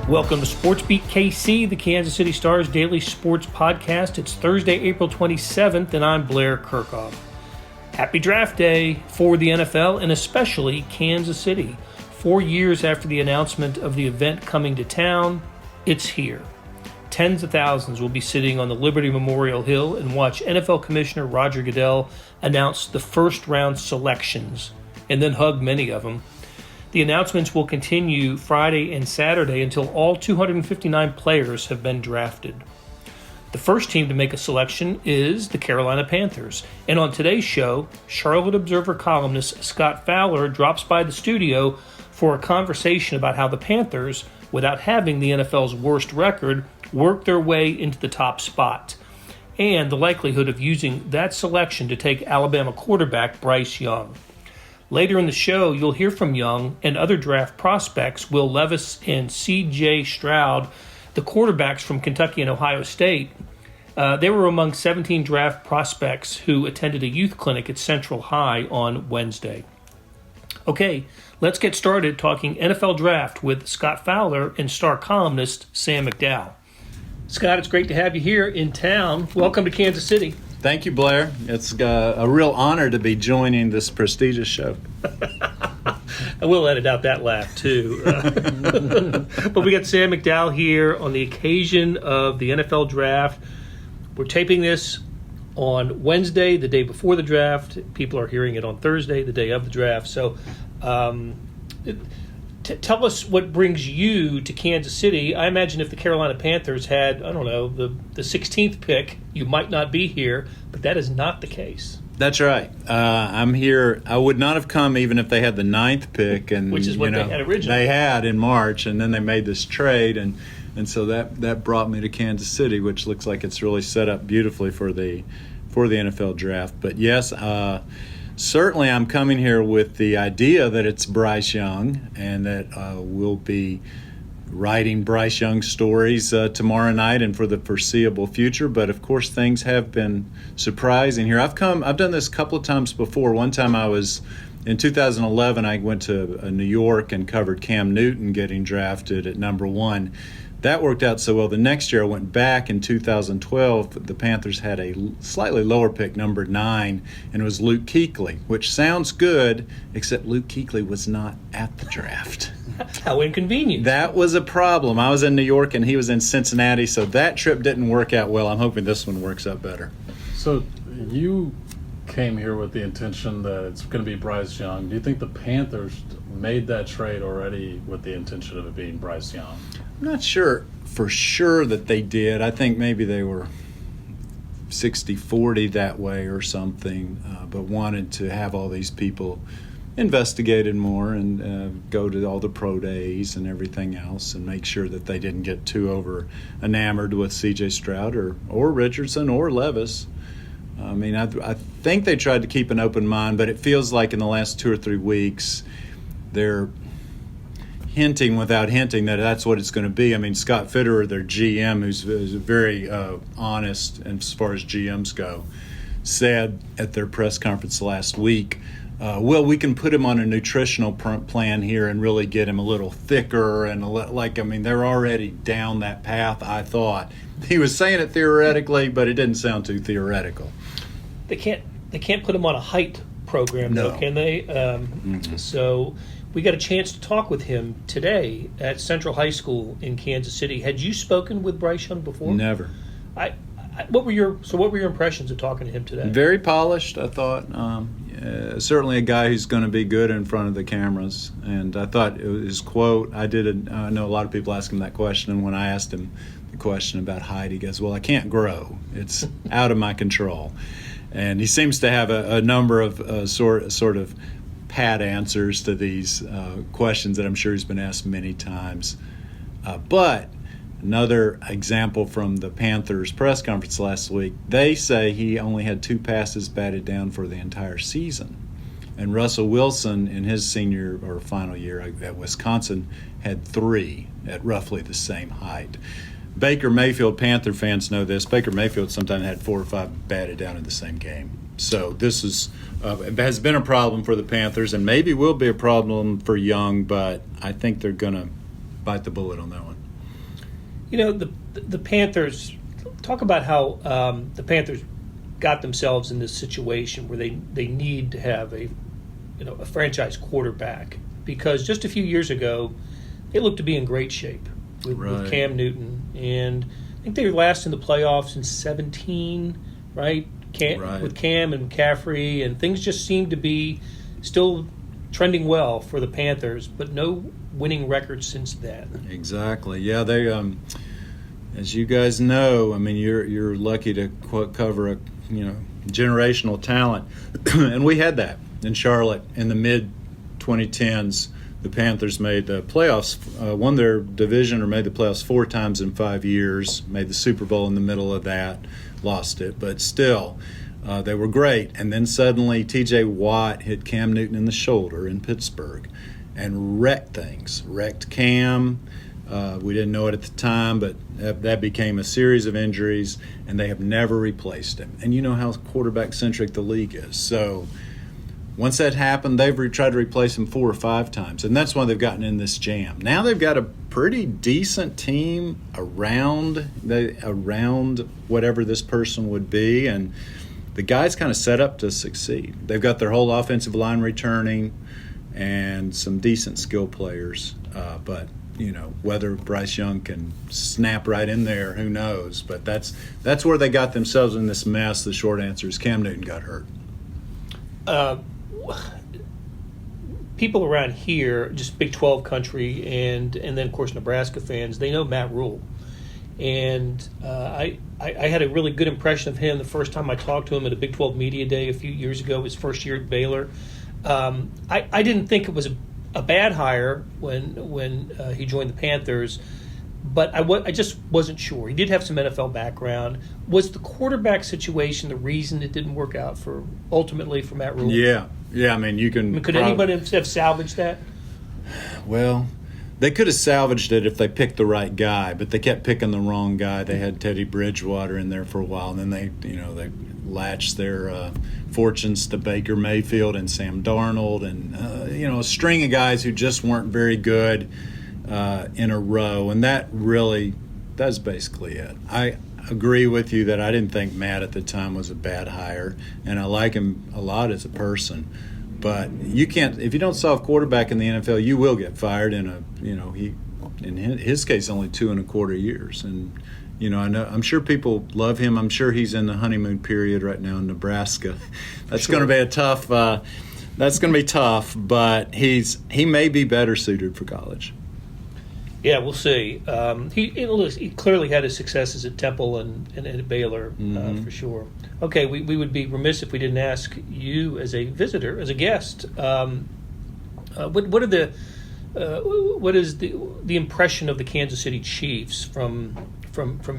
Welcome to SportsBeat KC, the Kansas City Star's daily sports podcast. It's Thursday, April 27th, and I'm Blair Kirchhoff. Happy draft day for the NFL and especially Kansas City. 4 years after the announcement of the event coming to town, it's here. Tens of thousands will be sitting on the Liberty Memorial Hill and watch NFL Commissioner Roger Goodell announce the first-round selections and then hug many of them. The announcements will continue Friday and Saturday until all 259 players have been drafted. The first team to make a selection is the Carolina Panthers. And on today's show, Charlotte Observer columnist Scott Fowler drops by the studio for a conversation about how the Panthers, without having the NFL's worst record, worked their way into the top spot, and the likelihood of using that selection to take Alabama quarterback Bryce Young. Later in the show, you'll hear from Young and other draft prospects, Will Levis and C.J. Stroud, the quarterbacks from Kentucky and Ohio State. They were among 17 draft prospects who attended a youth clinic at Central High on Wednesday. Okay, let's get started talking NFL draft with Scott Fowler and star columnist Sam McDowell. Scott, it's great to have you here in town. Welcome to Kansas City. Thank you, Blair. It's a real honor to be joining this prestigious show. I will edit out that laugh, too. But we got Sam McDowell here on the occasion of the NFL draft. We're taping this on Wednesday, the day before the draft. People are hearing it on Thursday, the day of the draft. So tell us what brings you to Kansas City. I imagine if the Carolina Panthers had, the 16th pick, you might not be here, but that is not the case. That's right. I'm here. I would not have come even if they had the 9th pick, and which is what they had originally. They had in March, and then they made this trade, and so that brought me to Kansas City, which looks like it's really set up beautifully for the NFL draft. But yes, certainly I'm coming here with the idea that it's Bryce Young and that we'll be writing Bryce Young stories tomorrow night and for the foreseeable future. But of course, things have been surprising here. I've done this a couple of times before. One time in 2011, I went to New York and covered Cam Newton getting drafted at number 1. That worked out so well. The next year I went back in 2012. The Panthers had a slightly lower pick, number 9, and it was Luke Kuechly, which sounds good, except Luke Kuechly was not at the draft. How inconvenient. That was a problem. I was in New York and he was in Cincinnati, so that trip didn't work out well. I'm hoping this one works out better. So you came here with the intention that it's going to be Bryce Young. Do you think the Panthers made that trade already with the intention of it being Bryce Young? I'm not sure for sure that they did. I think maybe they were 60-40 that way or something, but wanted to have all these people investigated more and go to all the pro days and everything else and make sure that they didn't get too over enamored with C.J. Stroud or Richardson or Levis. I mean, I think they tried to keep an open mind, but it feels like in the last 2 or 3 weeks they're hinting without hinting that that's what it's going to be. I mean, Scott Fowler, their GM, who's very honest as far as GMs go, said at their press conference last week, well, we can put him on a nutritional plan here and really get him a little thicker and they're already down that path, I thought. He was saying it theoretically, but it didn't sound too theoretical. They can't put him on a height program, no. Though, can they? So we got a chance to talk with him today at Central High School in Kansas City. Had you spoken with Bryce Young before? Never. What were your impressions of talking to him today? Very polished, I thought. Certainly a guy who's going to be good in front of the cameras. And I thought his quote, I know a lot of people ask him that question, and when I asked him the question about height, he goes, well, I can't grow. It's out of my control. And he seems to have a number of sort of pat answers to these questions that I'm sure he's been asked many times. But another example from the Panthers press conference last week, they say he only had 2 passes batted down for the entire season. And Russell Wilson in his senior or final year at Wisconsin had 3 at roughly the same height. Baker Mayfield, Panther fans know this. Baker Mayfield sometimes had 4 or 5 batted down in the same game. So this has been a problem for the Panthers and maybe will be a problem for Young, but I think they're going to bite the bullet on that one. The Panthers, talk about how the Panthers got themselves in this situation where they need to have a franchise quarterback, because just a few years ago they looked to be in great shape with Cam Newton, and I think they were last in the playoffs in 2017, right? With Cam and McCaffrey, and things just seemed to be still trending well for the Panthers, but no winning record since then. Exactly. Yeah, they, as you guys know, I mean, you're lucky to cover a generational talent, and we had that in Charlotte in the mid 2010s. The Panthers made the playoffs, won their division or made the playoffs 4 times in 5 years, made the Super Bowl in the middle of that, lost it, but still, they were great. And then suddenly T.J. Watt hit Cam Newton in the shoulder in Pittsburgh and wrecked things, wrecked Cam. We didn't know it at the time, but that became a series of injuries, and they have never replaced him. And you know how quarterback-centric the league is. So once that happened, they've tried to replace him 4 or 5 times, and that's why they've gotten in this jam. Now they've got a pretty decent team around whatever this person would be, and the guy's kind of set up to succeed. They've got their whole offensive line returning and some decent skill players, but whether Bryce Young can snap right in there, who knows? But that's where they got themselves in this mess. The short answer is Cam Newton got hurt. People around here, just Big 12 country, and then of course Nebraska fans, they know Matt Rule, and I had a really good impression of him the first time I talked to him at a Big 12 Media Day a few years ago, his first year at Baylor. I didn't think it was a bad hire when he joined the Panthers, but I just wasn't sure. He did have some NFL background. Was the quarterback situation the reason it didn't work out ultimately for Matt Rule? Yeah. I mean, could anybody have salvaged that? Well, they could have salvaged it if they picked the right guy, but they kept picking the wrong guy. They had Teddy Bridgewater in there for a while, and then they latched their fortunes to Baker Mayfield and Sam Darnold, and a string of guys who just weren't very good in a row, and that's basically it. I agree with you that I didn't think Matt at the time was a bad hire, and I like him a lot as a person. But you can't, if you don't solve quarterback in the NFL, you will get fired he in his case only 2.25 years, and I'm sure people love him. I'm sure he's in the honeymoon period right now in Nebraska. That's going to be a tough. That's going to be tough, but he may be better suited for college. Yeah, we'll see. He clearly had his successes at Temple and at Baylor, for sure. Okay, we would be remiss if we didn't ask you as a visitor, as a guest, what is the impression of the Kansas City Chiefs from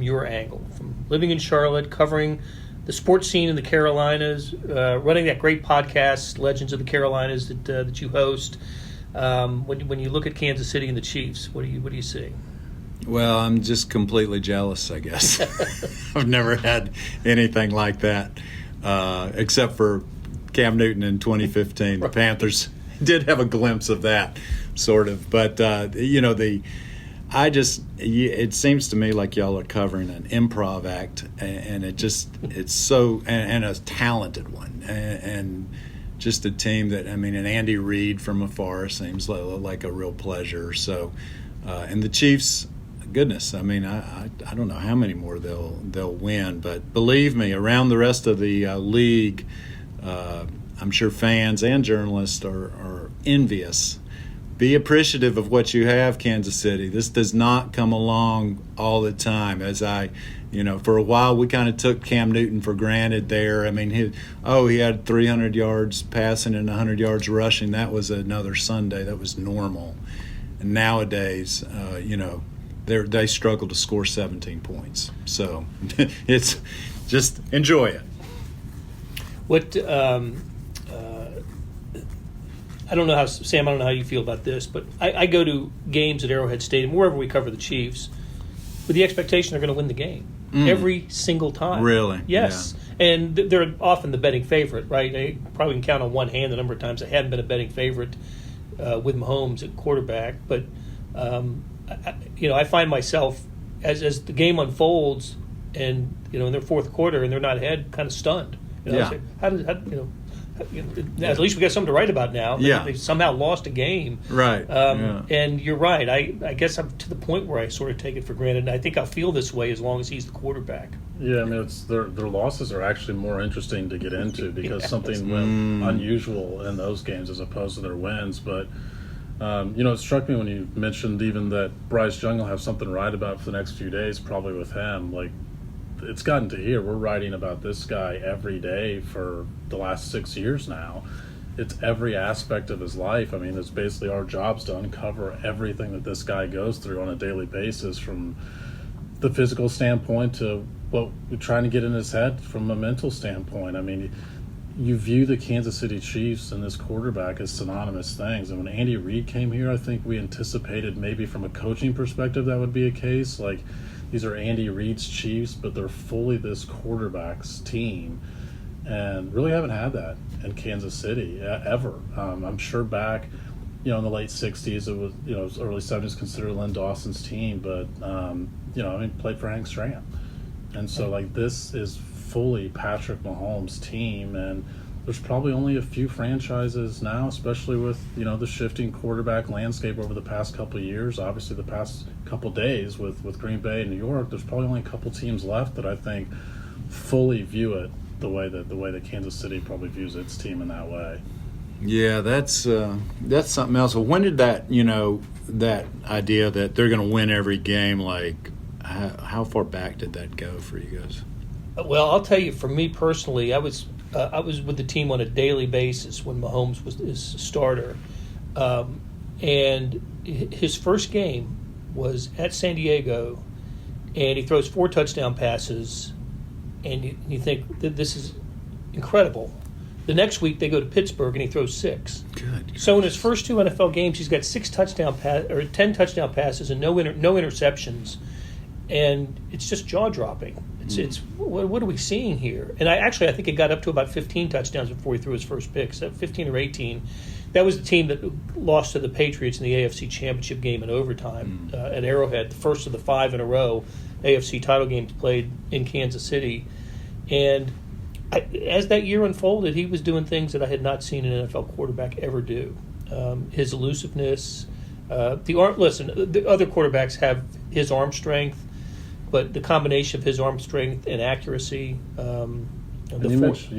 your angle, from living in Charlotte, covering the sports scene in the Carolinas, running that great podcast, Legends of the Carolinas, that you host. When you look at Kansas City and the Chiefs, what do you see? Well, I'm just completely jealous, I guess. I've never had anything like that, except for Cam Newton in 2015. The Panthers did have a glimpse of that, sort of. But it seems to me like y'all are covering an improv act, and it's so and a talented one, and just a team that, and Andy Reid from afar seems like a real pleasure. So, and the Chiefs, goodness, I don't know how many more they'll win, but believe me, around the rest of the league, I'm sure fans and journalists are envious. Be appreciative of what you have, Kansas City. This does not come along all the time. For a while we kind of took Cam Newton for granted there. He had 300 yards passing and 100 yards rushing. That was another Sunday. That was normal. And nowadays, they struggle to score 17 points. So it's just enjoy it. What I don't know how, Sam, I don't know how you feel about this, but I go to games at Arrowhead Stadium, wherever we cover the Chiefs, with the expectation they're going to win the game every single time. Really? Yes. Yeah. And they're often the betting favorite, right? They probably can count on one hand the number of times they hadn't been a betting favorite with Mahomes at quarterback. But, I find myself as the game unfolds, and in their fourth quarter, and they're not ahead, kind of stunned. Yeah. So at least we got something to write about now. They somehow lost a game. Right. And you're right. I guess I'm to the point where I sort of take it for granted, and I think I'll feel this way as long as he's the quarterback. Yeah, I mean, it's their losses are actually more interesting to get into because something went unusual in those games as opposed to their wins. But it struck me when you mentioned even that Bryce Young will have something to write about for the next few days, probably with him. Like, it's gotten to here. We're writing about this guy every day for the last 6 years now. It's every aspect of his life. I mean, it's basically our job's to uncover everything that this guy goes through on a daily basis, from the physical standpoint to what we're trying to get in his head from a mental standpoint. I mean, you view the Kansas City Chiefs and this quarterback as synonymous things. And when Andy Reid came here, I think we anticipated maybe from a coaching perspective that would be a case. Like, these are Andy Reid's Chiefs, but they're fully this quarterback's team. And really haven't had that in Kansas City ever. I'm sure back, in the late 60s, it was early 70s, considered Len Dawson's team. But, played for Hank Stram. And so, this is fully Patrick Mahomes' team. And there's probably only a few franchises now, especially with, the shifting quarterback landscape over the past couple of years. Obviously, the past couple days with Green Bay and New York, there's probably only a couple teams left that I think fully view it the way that Kansas City probably views its team in that way. Yeah, that's something else. So when did that, that idea that they're going to win every game, how far back did that go for you guys? Well, I'll tell you, for me personally, I was with the team on a daily basis when Mahomes was his starter. And his first game was at San Diego, and he throws 4 touchdown passes, and you think that this is incredible. The next week they go to Pittsburgh, and he throws 6. Good. So in his first 2 NFL games, he's got 10 touchdown passes and no interceptions, and it's just jaw-dropping. It's what are we seeing here? And I think it got up to about 15 touchdowns before he threw his first pick, so 15 or 18. That was the team that lost to the Patriots in the AFC Championship game in overtime at Arrowhead, the first of the 5 in a row AFC title games played in Kansas City. And as that year unfolded, he was doing things that I had not seen an NFL quarterback ever do. His elusiveness, the other quarterbacks have his arm strength, but the combination of his arm strength and accuracy. You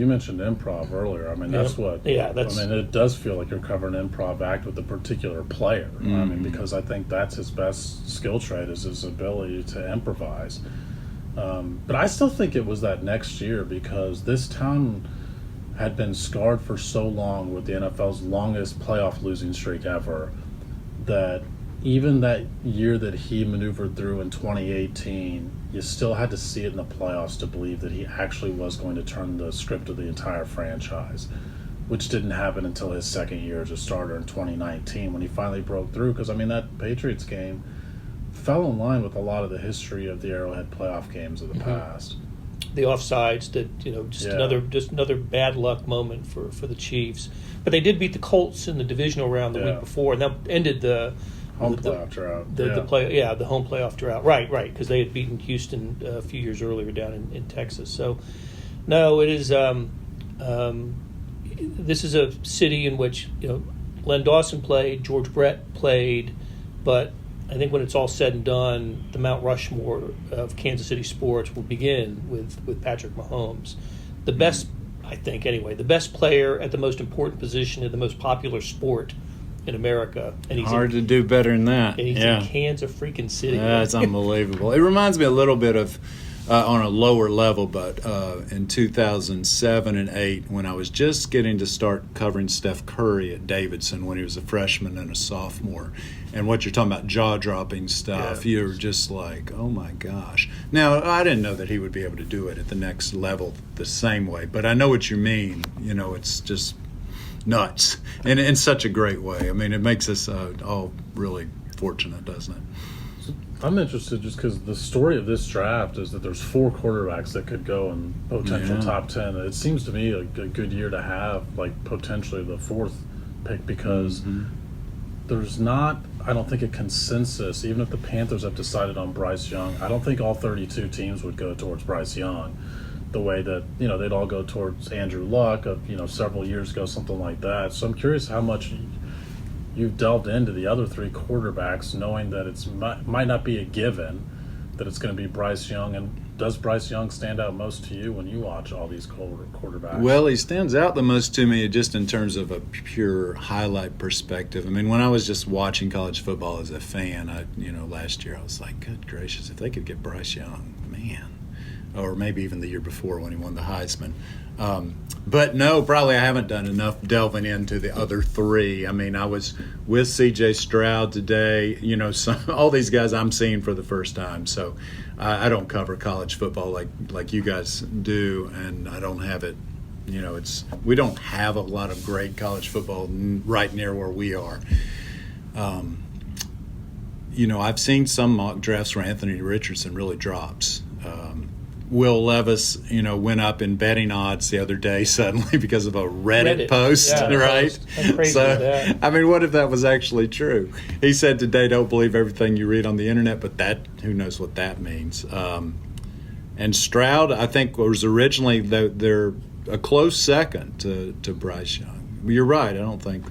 mentioned improv earlier. I mean, that's what. Yeah, that's. I mean, it does feel like you're covering an improv act with a particular player. Mm-hmm. I mean, because I think that's his best skill trait is his ability to improvise. But I still think it was that next year because this town had been scarred for so long with the NFL's longest playoff losing streak ever that even that year that he maneuvered through in 2018, you still had to see it in the playoffs to believe that he actually was going to turn the script of the entire franchise, which didn't happen until his second year as a starter in 2019 when he finally broke through. Because, I mean, that Patriots game fell in line with a lot of the history of the Arrowhead playoff games of the past. The offsides, another bad luck moment for the Chiefs. But they did beat the Colts in the divisional round the week before, and that ended the home playoff drought. The home playoff drought. Right, because they had beaten Houston a few years earlier down in Texas. So, no, it is. This is a city in which Len Dawson played, George Brett played, but I think when it's all said and done, the Mount Rushmore of Kansas City sports will begin with Patrick Mahomes, the best. I think anyway, the best player at the most important position in the most popular sport in America. And he's hard to do better than that. And he's in Kansas freaking City. That's unbelievable. It reminds me a little bit of, on a lower level, but in 2007 and 2008, when I was just getting to start covering Steph Curry at Davidson when he was a freshman and a sophomore. And what you're talking about, jaw-dropping stuff, you're just like, oh, my gosh. Now, I didn't know that he would be able to do it at the next level the same way, but I know what you mean. It's just nuts and in such a great way. I mean, it makes us all really fortunate, doesn't it? I'm interested just because the story of this draft is that there's 4 quarterbacks that could go in potential top 10. It seems to me a good year to have, potentially the 4th pick because there's not I don't think a consensus, even if the Panthers have decided on Bryce Young, I don't think all 32 teams would go towards Bryce Young the way that, they'd all go towards Andrew Luck, several years ago, something like that. So I'm curious how much you've delved into the other three quarterbacks, knowing that it might not be a given that it's going to be Bryce Young. And does Bryce Young stand out most to you when you watch all these quarterbacks? Well, he stands out the most to me just in terms of a pure highlight perspective. I mean, when I was just watching college football as a fan, last year I was like, good gracious, if they could get Bryce Young, man. Or maybe even the year before when he won the Heisman. But no, probably I haven't done enough delving into the other three. I mean, I was with C.J. Stroud today. All these guys I'm seeing for the first time. So I don't cover college football like you guys do, and I don't have it. We don't have a lot of great college football right near where we are. I've seen some mock drafts where Anthony Richardson really drops. Will Levis, went up in betting odds the other day suddenly because of a Reddit post, right? I'm crazy with that. I mean, what if that was actually true? He said today, don't believe everything you read on the internet, but who knows what that means. And Stroud, I think, was originally they're a close second to Bryce Young. You're right. I don't think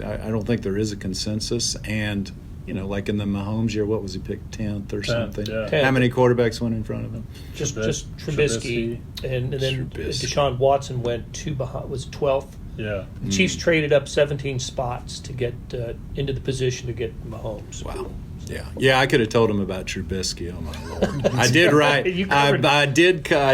there is a consensus. And like in the Mahomes year, what was he picked, 10th or something? Yeah. How many quarterbacks went in front of him? Just Trubisky, and then Deshaun Watson went 2 behind, was 12th. Yeah. The Chiefs traded up 17 spots to get into the position to get Mahomes. Wow. Yeah. I could have told him about Trubisky. Oh my Lord! I did write. I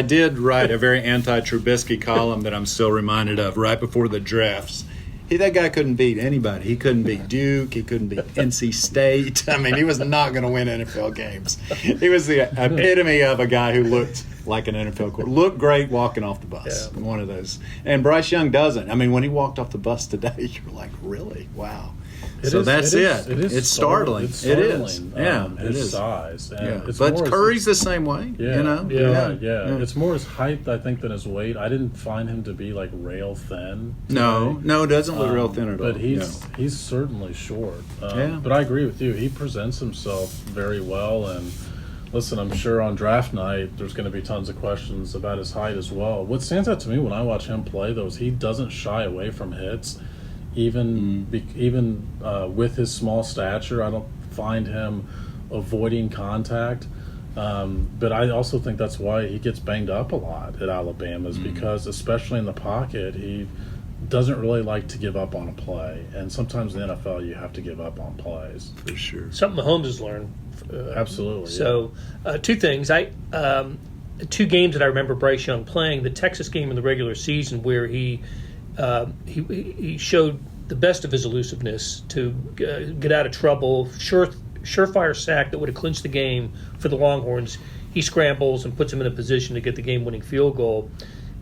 did write a very anti-Trubisky column that I'm still reminded of right before the drafts. That guy couldn't beat anybody. He couldn't beat Duke. He couldn't beat NC State. I mean, he was not going to win NFL games. He was the epitome of a guy who looked like an NFL quarterback. Looked great walking off the bus. Yeah. One of those. And Bryce Young doesn't. I mean, when he walked off the bus today, you're like, really? Wow. That's it. It's startling. It is. Yeah, his size. And but Curry's the same way. Yeah. It's more his height, I think, than his weight. I didn't find him to be like rail thin. No, it doesn't look rail thin at all. But he's certainly short. But I agree with you. He presents himself very well. And listen, I'm sure on draft night there's going to be tons of questions about his height as well. What stands out to me when I watch him play, though, is he doesn't shy away from hits. Even with his small stature, I don't find him avoiding contact. But I also think that's why he gets banged up a lot at Alabama, is because, especially in the pocket, he doesn't really like to give up on a play. And sometimes in the NFL, you have to give up on plays. For sure. Something Mahomes has learned. Absolutely. So, two things. 2 games that I remember Bryce Young playing. The Texas game in the regular season where he showed the best of his elusiveness to get out of trouble. Surefire sack that would have clinched the game for the Longhorns. He scrambles and puts him in a position to get the game-winning field goal.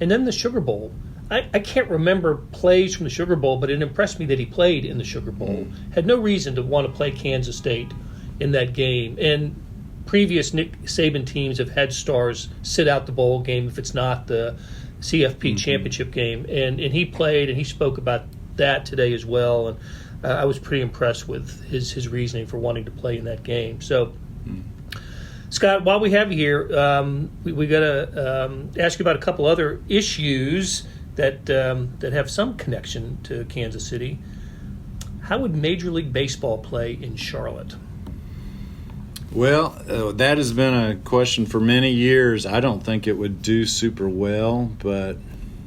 And then the Sugar Bowl. I can't remember plays from the Sugar Bowl, but it impressed me that he played in the Sugar Bowl. Had no reason to want to play Kansas State in that game. And previous Nick Saban teams have had stars sit out the bowl game if it's not the CFP championship game, and he played, and he spoke about that today as well, and I was pretty impressed with his reasoning for wanting to play in that game. So, Scott, while we have you here, we got to ask you about a couple other issues that have some connection to Kansas City. How would Major League Baseball play in Charlotte? Well, that has been a question for many years. I don't think it would do super well, but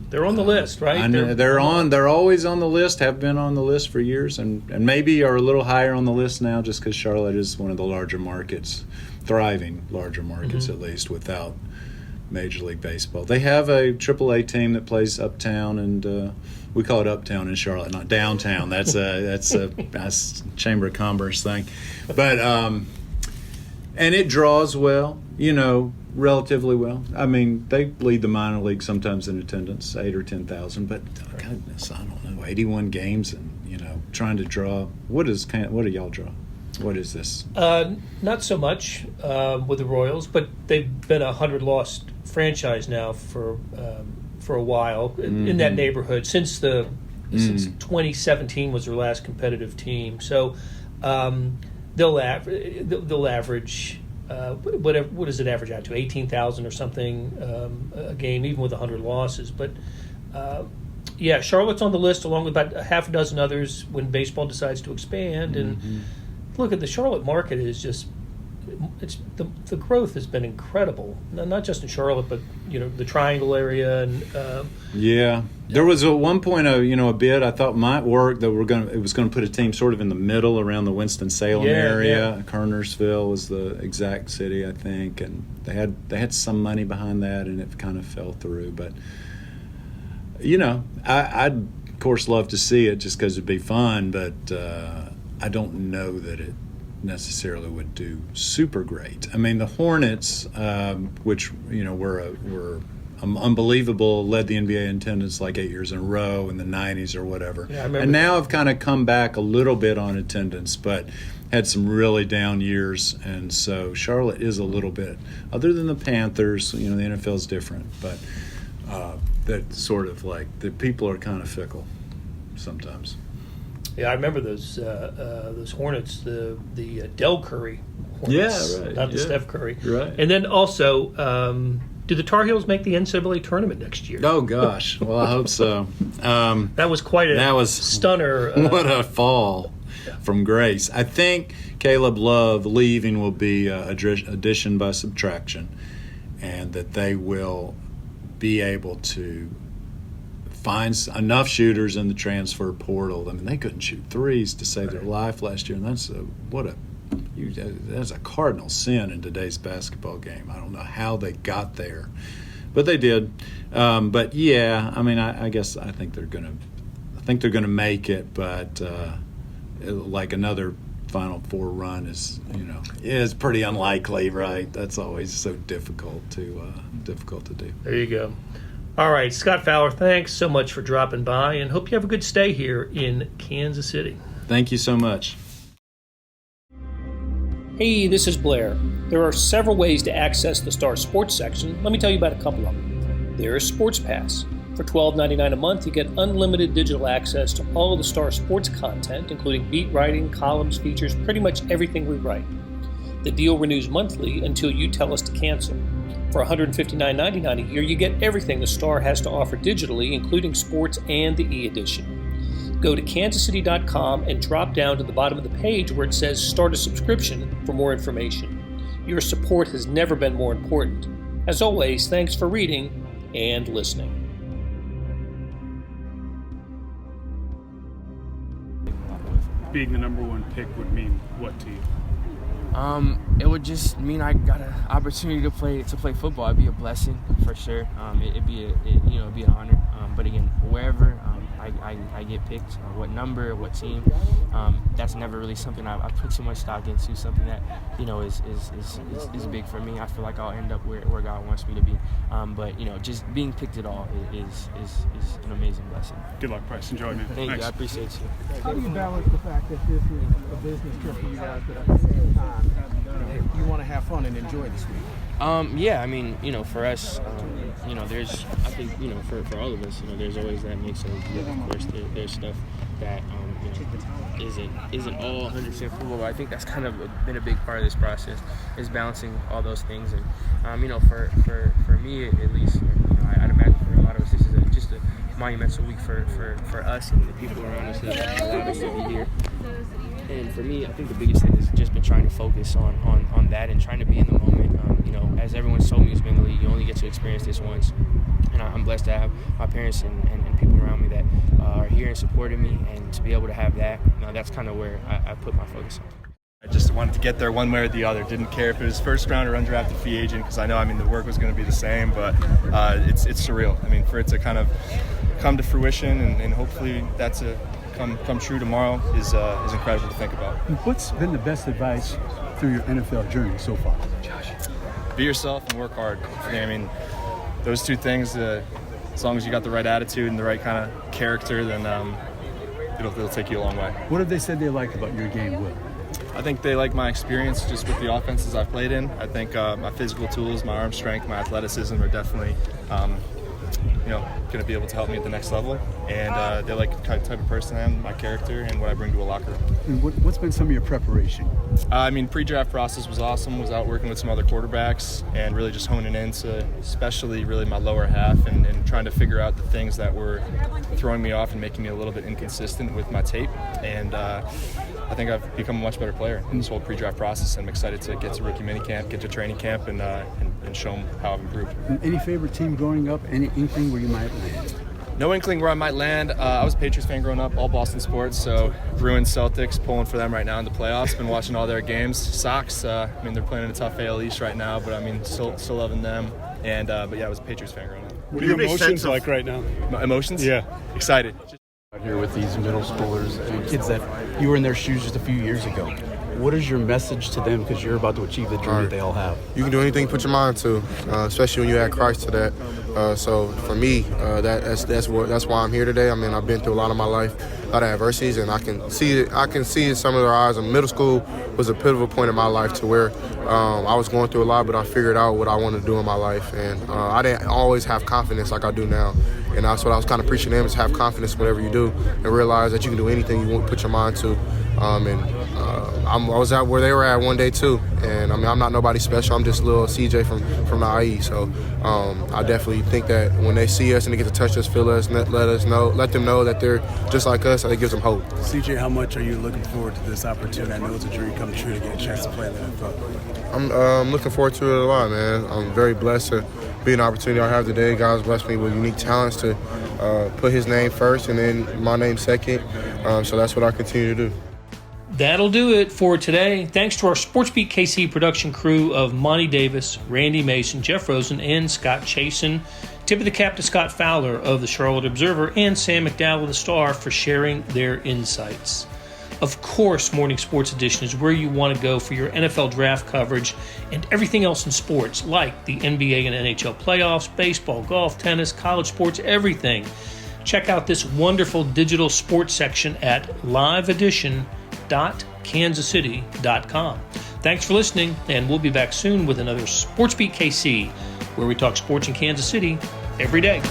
they're on the list, right? I know they're always on the list, have been on the list for years, and maybe are a little higher on the list now just because Charlotte is one of the larger markets, thriving larger markets at least, without Major League Baseball. They have a AAA team that plays uptown, and we call it uptown in Charlotte, not downtown. That's a Chamber of Commerce thing, but. And it draws well, relatively well. I mean, they lead the minor league sometimes in attendance, 8,000 or 10,000. But goodness, I don't know, 81 games and trying to draw. What do y'all draw? What is this? Not so much with the Royals, but they've been a 100-loss franchise now for a while in that neighborhood since 2017 was their last competitive team. So. they'll average whatever. What does it average out to? 18,000 or something a game, even with 100 losses. But yeah, Charlotte's on the list along with about a half a dozen others when baseball decides to expand. And look at the Charlotte market is just. The growth has been incredible, not just in Charlotte, but the Triangle area and there was at one point a bid I thought might work that it was going to put a team sort of in the middle around the Winston-Salem area. Yeah. Kernersville was the exact city, I think, and they had some money behind that, and it kind of fell through. But I'd of course love to see it just because it'd be fun, but I don't know that it necessarily would do super great. I mean, the Hornets, which were unbelievable, led the NBA in attendance like 8 years in a row in the 90s or whatever. Yeah, and now have kind of come back a little bit on attendance, but had some really down years. And so Charlotte is a little bit, other than the Panthers, the NFL is different, but that sort of like the people are kind of fickle sometimes. Yeah, I remember those Hornets, the Del Curry Hornets, yeah, right, not the Steph Curry. Right. And then also, do the Tar Heels make the NCAA tournament next year? Oh, gosh. Well, I hope so. That was quite a stunner. What a fall from grace. I think Caleb Love leaving will be addition by subtraction, and that they will be able to find enough shooters in the transfer portal. I mean, they couldn't shoot threes to save their life last year, and that's a cardinal sin in today's basketball game. I don't know how they got there, but they did. But yeah, I mean, I guess I think they're gonna make it, but like another Final Four run is pretty unlikely, right? That's always so difficult to do. There you go. All right, Scott Fowler, thanks so much for dropping by, and hope you have a good stay here in Kansas City. Thank you so much. Hey, this is Blair. There are several ways to access the Star Sports section. Let me tell you about a couple of them. There is Sports Pass. For $12.99 a month, you get unlimited digital access to all of the Star Sports content, including beat writing, columns, features, pretty much everything we write. The deal renews monthly until you tell us to cancel. For $159.99 a year, you get everything the Star has to offer digitally, including sports and the e-edition. Go to kansascity.com and drop down to the bottom of the page where it says Start a Subscription for more information. Your support has never been more important. As always, thanks for reading and listening. Being the number one pick would mean what to you? It would just mean I got an opportunity to play football. It'd be a blessing for sure. It'd be an honor. But again, wherever I get picked, what number, what team, that's never really something I put too much stock into. Something that is big for me. I feel like I'll end up where God wants me to be. But just being picked at all is an amazing blessing. Good luck, Bryce. Enjoy, man. Thank you. I appreciate you. How do you balance the fact that this is a business trip for you guys, but at the same time, you want to have fun and enjoy this week? Yeah, I mean, for us, there's, I think, for all of us, there's always that mix of, of course, there's stuff that, isn't all 100% football, but I think that's kind of been a big part of this process, is balancing all those things. And, for me, at least, I'd imagine for a lot of us, this is just a monumental week for us and the people around us that allowed us to be here. And for me, I think the biggest thing has just been trying to focus on that and trying to be in the moment. As everyone's told me who's been in the league, you only get to experience this once. And I'm blessed to have my parents and people around me that are here and supporting me, and to be able to have that, that's kind of where I put my focus on. I just wanted to get there one way or the other. Didn't care if it was first round or undrafted free agent, because I know, the work was going to be the same, but it's surreal. For it to kind of come to fruition and hopefully that's come true tomorrow is incredible to think about. What's been the best advice through your NFL journey so far? Be yourself and work hard. Those two things, as long as you got the right attitude and the right kind of character, then it'll take you a long way. What have they said they like about your game, Will? I think they like my experience just with the offenses I've played in. I think my physical tools, my arm strength, my athleticism are definitely going to be able to help me at the next level. And they like the type of person I am, my character, and what I bring to a locker room. And what's been some of your preparation? Pre-draft process was awesome. Was out working with some other quarterbacks and really just honing into, especially really my lower half and trying to figure out the things that were throwing me off and making me a little bit inconsistent with my tape. And I think I've become a much better player in this whole pre-draft process. And I'm excited to get to rookie minicamp, get to training camp, and show them how I've improved. Any favorite team growing up? Any inkling where you might land? No inkling where I might land. I was a Patriots fan growing up, all Boston sports, so Bruins, Celtics, pulling for them right now in the playoffs. Been watching all their games. Sox, they're playing in a tough AL East right now, but still loving them. And but yeah, I was a Patriots fan growing up. What are your emotions like right now? My emotions? Yeah. Excited. Out here with these middle schoolers and kids that you were in their shoes just a few years ago. What is your message to them, because you're about to achieve the dream that they all have? You can do anything you put your mind to, especially when you add Christ to that. So for me, that's why I'm here today. I've been through a lot of my life, a lot of adversities, and I can see it in some of their eyes. Middle school was a pivotal point in my life to where I was going through a lot, but I figured out what I wanted to do in my life, and I didn't always have confidence like I do now. And that's what I was kind of preaching to them, is have confidence in whatever you do and realize that you can do anything you want to put your mind to. I was out where they were at one day too, and I'm not nobody special. I'm just a little CJ from the IE. So I definitely think that when they see us and they get to touch us, feel us, let them know that they're just like us, and it gives them hope. CJ, how much are you looking forward to this opportunity? I know it's a dream come true to get a chance to play in the NFL. I'm looking forward to it a lot, man. I'm very blessed to be an opportunity I have today. God's blessed me with unique talents to put His name first and then my name second. So that's what I continue to do. That'll do it for today. Thanks to our SportsBeat KC production crew of Monty Davis, Randy Mason, Jeff Rosen, and Scott Chasen. Tip of the cap to Scott Fowler of the Charlotte Observer and Sam McDowell of the Star for sharing their insights. Of course, Morning Sports Edition is where you want to go for your NFL draft coverage and everything else in sports, like the NBA and NHL playoffs, baseball, golf, tennis, college sports, everything. Check out this wonderful digital sports section at liveedition.kansascity.com. Thanks for listening, and we'll be back soon with another SportsBeat KC, where we talk sports in Kansas City every day.